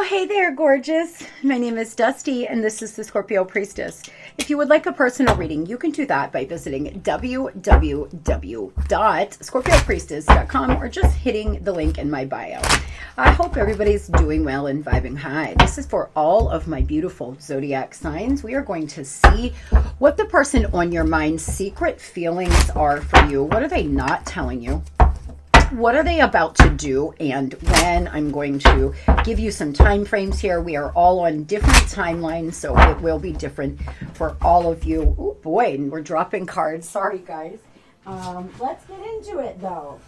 Well, hey there, gorgeous. My name is Dusty, and this is the Scorpio Priestess. If you would like a personal reading, you can do that by visiting www.scorpiopriestess.com or just hitting the link in my bio. I hope everybody's doing well and vibing high. This is for all of my beautiful zodiac signs. We are going to see what the person on your mind's secret feelings are for you. What are they not telling you? What are they about to do and when? I'm going to give you some time frames here. We are all on different timelines, so it will be different for all of you. Oh boy, and we're dropping cards. Sorry, guys. Let's get into it, though.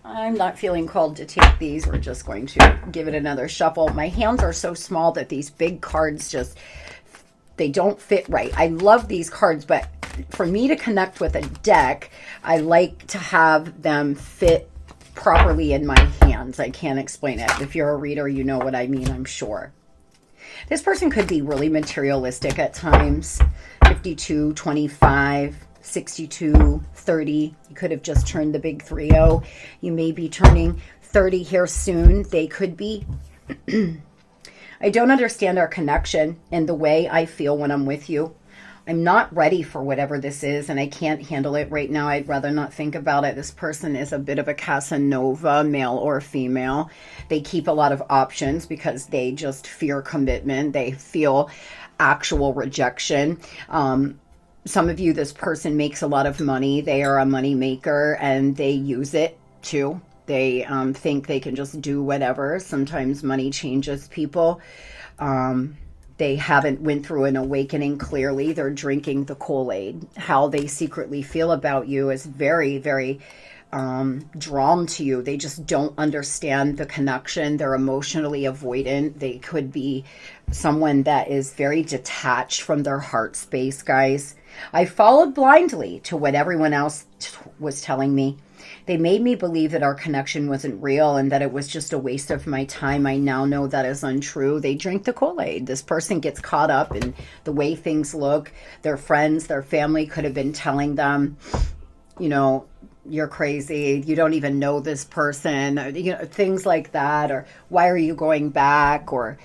I'm not feeling called to take these. We're just going to give it another shuffle. My hands are so small that these big cards just, they don't fit right. I love these cards, but for me to connect with a deck, I like to have them fit properly in my hands. I can't explain it. If you're a reader, you know what I mean, I'm sure. This person could be really materialistic at times. 52, 25, 62, 30. You could have just turned the big 3-0. You may be turning 30 here soon. They could be. I don't understand our connection and the way I feel when I'm with you. I'm not ready for whatever this is, and I can't handle it right now. I'd rather not think about it. This person is a bit of a Casanova, male or female. They keep a lot of options because they just fear commitment. They feel actual rejection. Some of you, this person makes a lot of money. They are a money maker, and they use it too. They think they can just do whatever. Sometimes money changes people. They haven't went through an awakening clearly. They're drinking the Kool-Aid. How they secretly feel about you is very, very drawn to you. They just don't understand the connection. They're emotionally avoidant. They could be someone that is very detached from their heart space, guys. I followed blindly to what everyone else was telling me. They made me believe that our connection wasn't real and that it was just a waste of my time. I now know that is untrue. They drink the Kool-Aid. This person gets caught up in the way things look. Their friends, their family could have been telling them, you know, you're crazy. You don't even know this person. Or, you know, things like that. Or why are you going back? Or,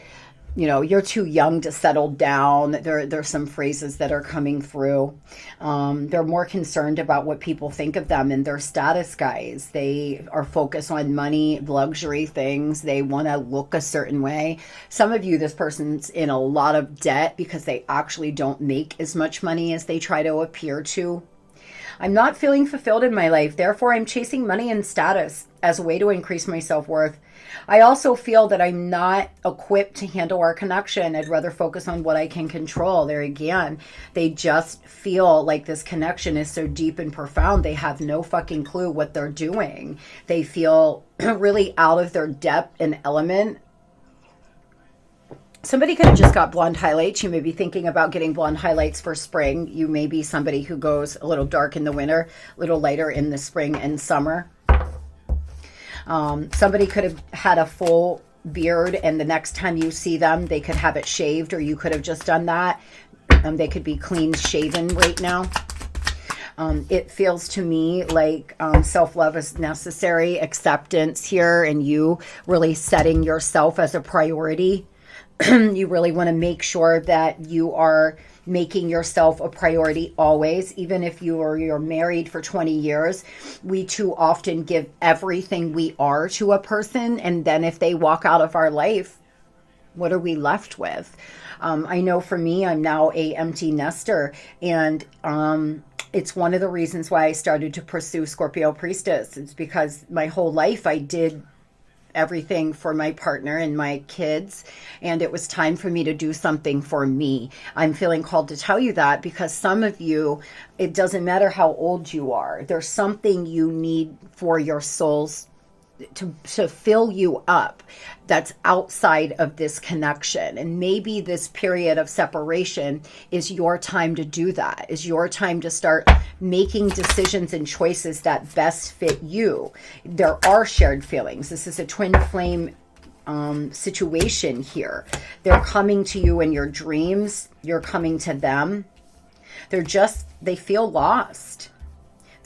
you know, you're too young to settle down. There's some phrases that are coming through. They're more concerned about what people think of them and their status, guys. They are focused on money, luxury things. They want to look a certain way. Some of you, this person's in a lot of debt because they actually don't make as much money as they try to appear to. I'm not feeling fulfilled in my life. Therefore, I'm chasing money and status as a way to increase my self-worth. I also feel that I'm not equipped to handle our connection. I'd rather focus on what I can control. There again, they just feel like this connection is so deep and profound. They have no fucking clue what they're doing. They feel really out of their depth and element. Somebody could have just got blonde highlights. You may be thinking about getting blonde highlights for spring. You may be somebody who goes a little dark in the winter, a little lighter in the spring and summer. Somebody could have had a full beard, and the next time you see them, they could have it shaved, or you could have just done that. They could be clean shaven right now. It feels to me like self-love is necessary, acceptance here, and you really setting yourself as a priority. You really want to make sure that you are making yourself a priority always, even if you're married for 20 years. We too often give everything we are to a person, and then if they walk out of our life, what are we left with? I know for me, I'm now a empty nester, and it's one of the reasons why I started to pursue Scorpio Priestess. It's because my whole life I did everything for my partner and my kids, and it was time for me to do something for me. I'm feeling called to tell you that because some of you, it doesn't matter how old you are, there's something you need for your souls to fill you up that's outside of this connection. And maybe this period of separation is your time to do that, is your time to start making decisions and choices that best fit you. There are shared feelings. This is a twin flame situation here. They're coming to you in your dreams. You're coming to them. They feel lost.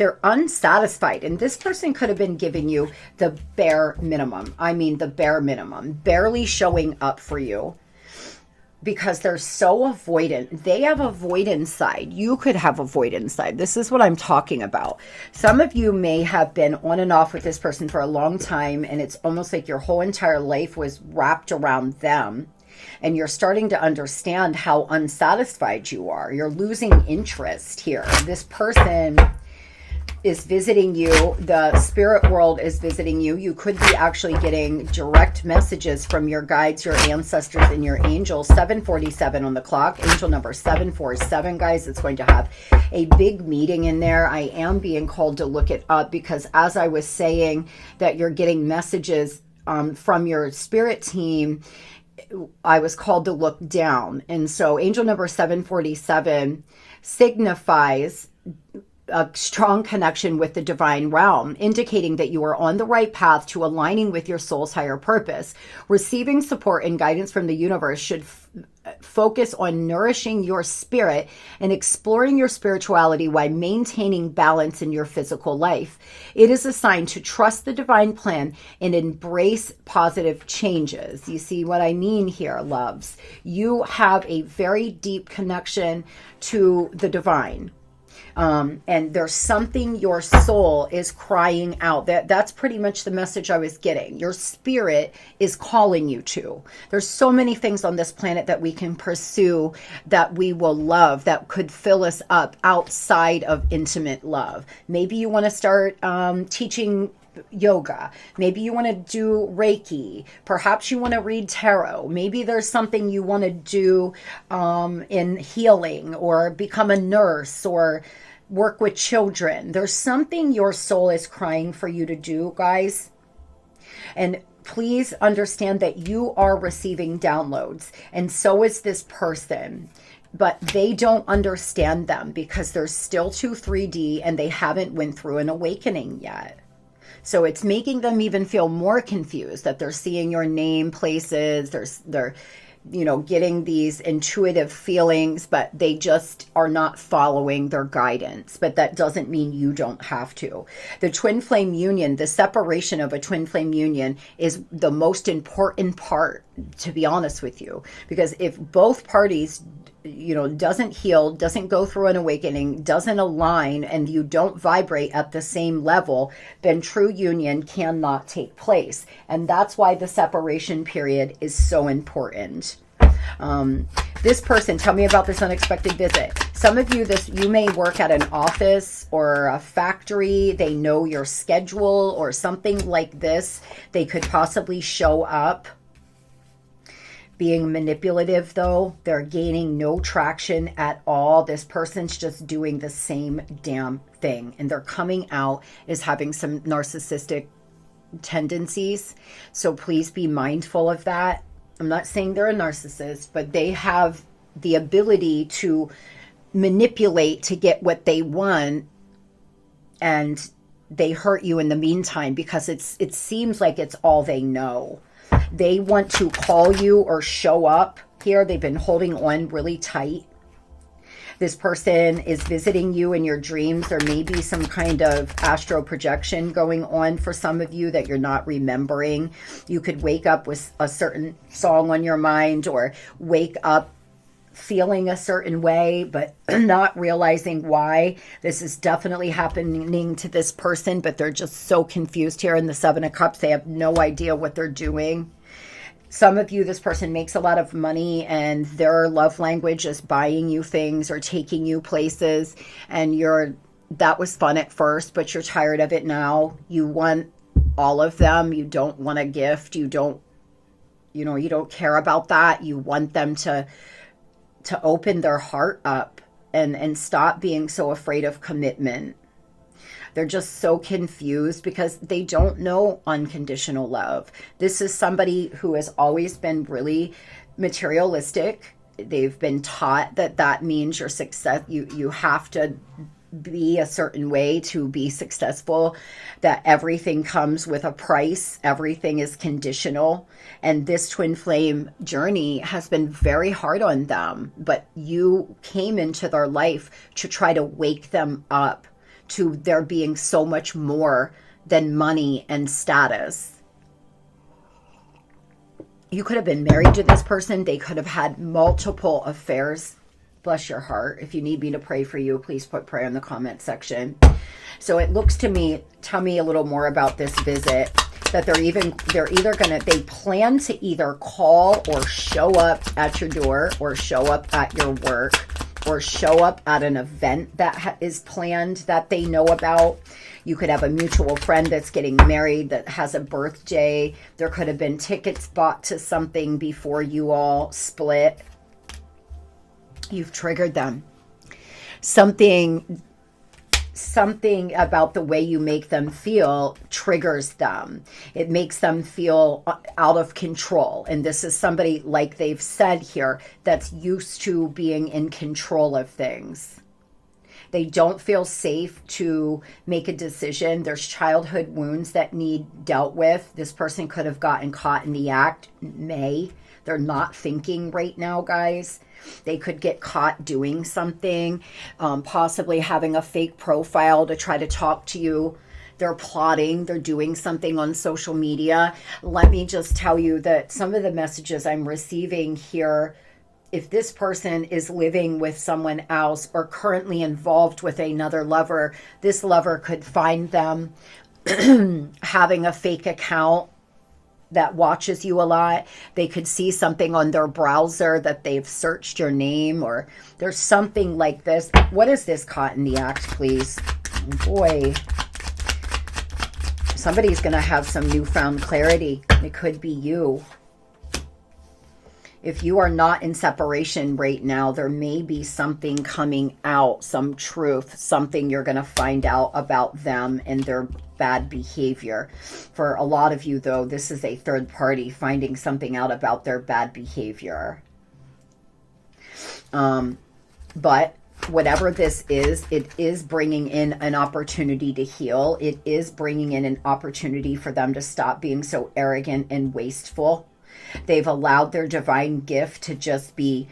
They're unsatisfied. And this person could have been giving you the bare minimum. I mean, the bare minimum, barely showing up for you, because they're so avoidant. They have a void inside. You could have a void inside. This is what I'm talking about. Some of you may have been on and off with this person for a long time, and it's almost like your whole entire life was wrapped around them. And you're starting to understand how unsatisfied you are. You're losing interest here. This person is visiting you. The spirit world is visiting you. You could be actually getting direct messages from your guides, your ancestors, and your angels. 7:47 on the clock. Angel number 747, guys. It's going to have a big meeting in there. I am being called to look it up, because as I was saying that you're getting messages from your spirit team, I was called to look down. And so angel number 747 signifies a strong connection with the divine realm, indicating that you are on the right path to aligning with your soul's higher purpose. Receiving support and guidance from the universe should focus on nourishing your spirit and exploring your spirituality while maintaining balance in your physical life. It is a sign to trust the divine plan and embrace positive changes. You see what I mean here, loves? You have a very deep connection to the divine. And there's something your soul is crying out. That's pretty much the message I was getting. Your spirit is calling you to. There's so many things on this planet that we can pursue, that we will love, that could fill us up outside of intimate love. Maybe you want to start teaching yoga. Maybe you want to do Reiki. Perhaps you want to read tarot. Maybe there's something you want to do in healing, or become a nurse, or work with children. There's something your soul is crying for you to do, guys. And please understand that you are receiving downloads, and so is this person. But they don't understand them because they're still too 3D, and they haven't went through an awakening yet. So it's making them even feel more confused, that they're seeing your name places, they're getting these intuitive feelings, but they just are not following their guidance. But that doesn't mean you don't have to. The twin flame union, the separation of a twin flame union, is the most important part, to be honest with you, because if both parties doesn't heal, doesn't go through an awakening, doesn't align, and you don't vibrate at the same level, then true union cannot take place. And that's why the separation period is so important. This person, tell me about this unexpected visit. Some of you, you may work at an office or a factory. They know your schedule or something like this. They could possibly show up being manipulative, though. They're gaining no traction at all. This person's just doing the same damn thing, and they're coming out as having some narcissistic tendencies. So please be mindful of that. I'm not saying they're a narcissist, but they have the ability to manipulate to get what they want, and they hurt you in the meantime, because it seems like it's all they know. They want to call you or show up here. They've been holding on really tight. This person is visiting you in your dreams. There may be some kind of astral projection going on for some of you that you're not remembering. You could wake up with a certain song on your mind, or wake up feeling a certain way, but not realizing why. This is definitely happening to this person, but they're just so confused here in the Seven of Cups. They have no idea what they're doing. Some of you, this person makes a lot of money, and their love language is buying you things or taking you places, and that was fun at first, but you're tired of it now. You want all of them. You don't want a gift. You don't care about that. You want them to open their heart up and stop being so afraid of commitment. They're just so confused because they don't know unconditional love. This is somebody who has always been really materialistic. They've been taught that means your success. You have to be a certain way to be successful, that everything comes with a price. Everything is conditional. And this twin flame journey has been very hard on them, but you came into their life to try to wake them up to there being so much more than money and status. You could have been married to this person. They could have had multiple affairs. Bless your heart. If you need me to pray for you, please put prayer in the comment section. So it looks to me, tell me a little more about this visit, that they plan to either call or show up at your door, or show up at your work, or show up at an event that is planned that they know about. You could have a mutual friend that's getting married that has a birthday. There could have been tickets bought to something before you all split. You've triggered them. Something about the way you make them feel triggers them. It makes them feel out of control. And this is somebody, like they've said here, that's used to being in control of things. They don't feel safe to make a decision. There's childhood wounds that need dealt with. This person could have gotten caught in the act. They're not thinking right now, guys. They could get caught doing something, possibly having a fake profile to try to talk to you. They're plotting, they're doing something on social media. Let me just tell you that some of the messages I'm receiving here, if this person is living with someone else or currently involved with another lover, this lover could find them having a fake account that watches you a lot. They could see something on their browser that they've searched your name, or there's something like this. What is this caught in the act, please? Boy, somebody's going to have some newfound clarity. It could be you. If you are not in separation right now, there may be something coming out, some truth, something you're going to find out about them and their bad behavior. For a lot of you, though, this is a third party finding something out about their bad behavior. But whatever this is, it is bringing in an opportunity to heal. It is bringing in an opportunity for them to stop being so arrogant and wasteful. They've allowed their divine gift to just be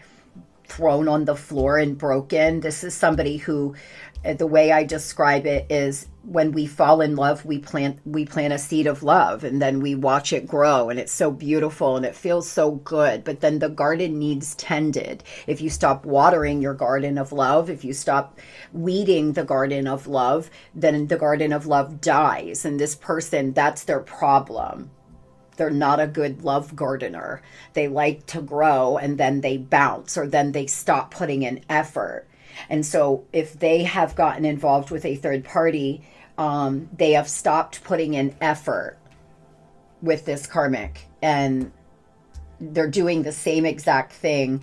thrown on the floor and broken. This is somebody who, the way I describe it is, when we fall in love, we plant a seed of love, and then we watch it grow, and it's so beautiful and it feels so good. But then the garden needs tended. If you stop watering your garden of love, if you stop weeding the garden of love, then the garden of love dies. And this person, that's their problem. They're not a good love gardener. They like to grow and then they bounce, or then they stop putting in effort. And so if they have gotten involved with a third party, they have stopped putting in effort with this karmic, and they're doing the same exact thing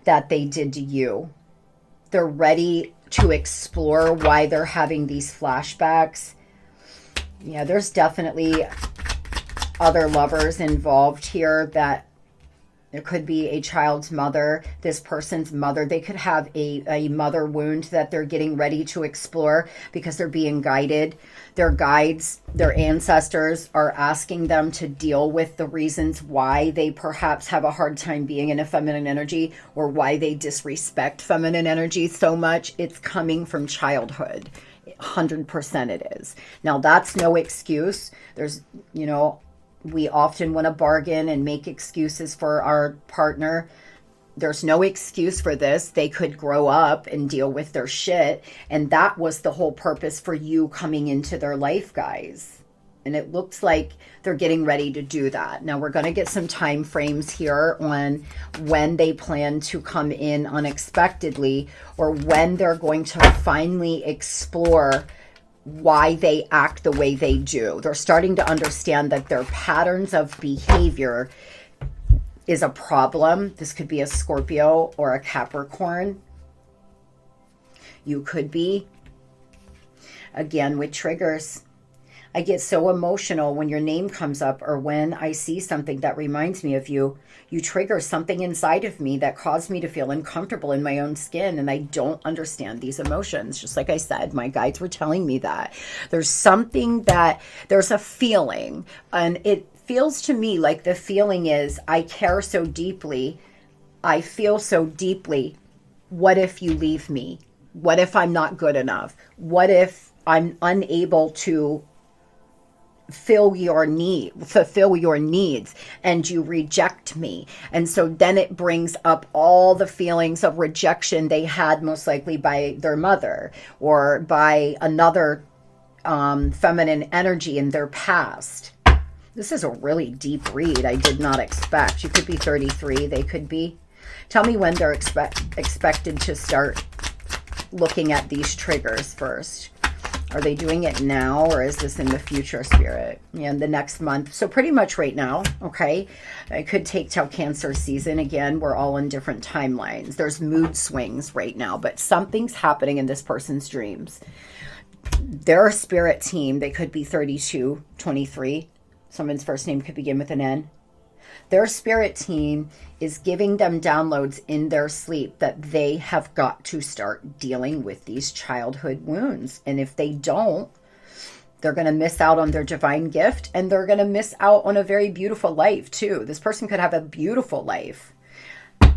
that they did to you. They're ready to explore why they're having these flashbacks. Yeah, there's definitely other lovers involved here. That there could be a child's mother, this person's mother. They could have a mother wound that they're getting ready to explore because they're being guided. Their guides, their ancestors are asking them to deal with the reasons why they perhaps have a hard time being in a feminine energy, or why they disrespect feminine energy so much. It's coming from childhood. 100% it is. Now, that's no excuse. There's, we often want to bargain and make excuses for our partner. There's no excuse for this. They could grow up and deal with their shit. And that was the whole purpose for you coming into their life, guys. And it looks like they're getting ready to do that. Now, we're going to get some time frames here on when they plan to come in unexpectedly, or when they're going to finally explore why they act the way they do. They're starting to understand that their patterns of behavior is a problem. This could be a Scorpio or a Capricorn. You could be. Again, with triggers. I get so emotional when your name comes up, or when I see something that reminds me of you. You trigger something inside of me that caused me to feel uncomfortable in my own skin, and I don't understand these emotions. Just like I said, my guides were telling me that. There's something there's a feeling, and it feels to me like the feeling is, I care so deeply, I feel so deeply. What if you leave me? What if I'm not good enough? What if I'm unable to fulfill your needs, and you reject me. And so then it brings up all the feelings of rejection they had, most likely by their mother or by another feminine energy in their past. This is a really deep read. I did not expect. You could be 33. They could be. Tell me when they're expected to start looking at these triggers first. Are they doing it now, or is this in the future, Spirit? And the next month. So pretty much right now, okay? It could take till Cancer season. Again, we're all in different timelines. There's mood swings right now, but something's happening in this person's dreams. Their spirit team, they could be 32, 23. Someone's first name could begin with an N. Their spirit team is giving them downloads in their sleep that they have got to start dealing with these childhood wounds. And if they don't, they're going to miss out on their divine gift, and they're going to miss out on a very beautiful life too. This person could have a beautiful life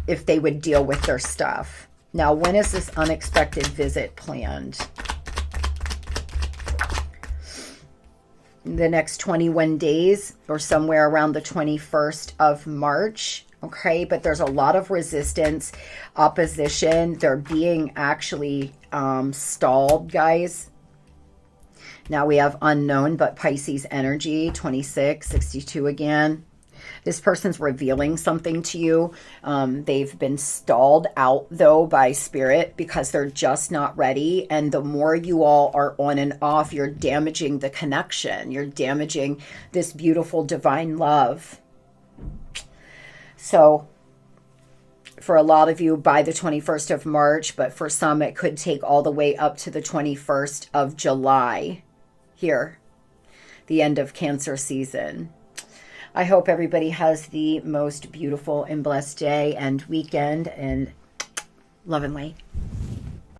if they would deal with their stuff. Now, when is this unexpected visit planned? The next 21 days, or somewhere around the 21st of March. Okay, but there's a lot of resistance, opposition. They're being actually stalled, guys. Now we have unknown, but Pisces energy, 26, 62 again. This person's revealing something to you. They've been stalled out, though, by spirit because they're just not ready. And the more you all are on and off, you're damaging the connection. You're damaging this beautiful divine love. So for a lot of you, by the 21st of March, but for some, it could take all the way up to the 21st of July here, the end of Cancer season. I hope everybody has the most beautiful and blessed day and weekend, and love and light.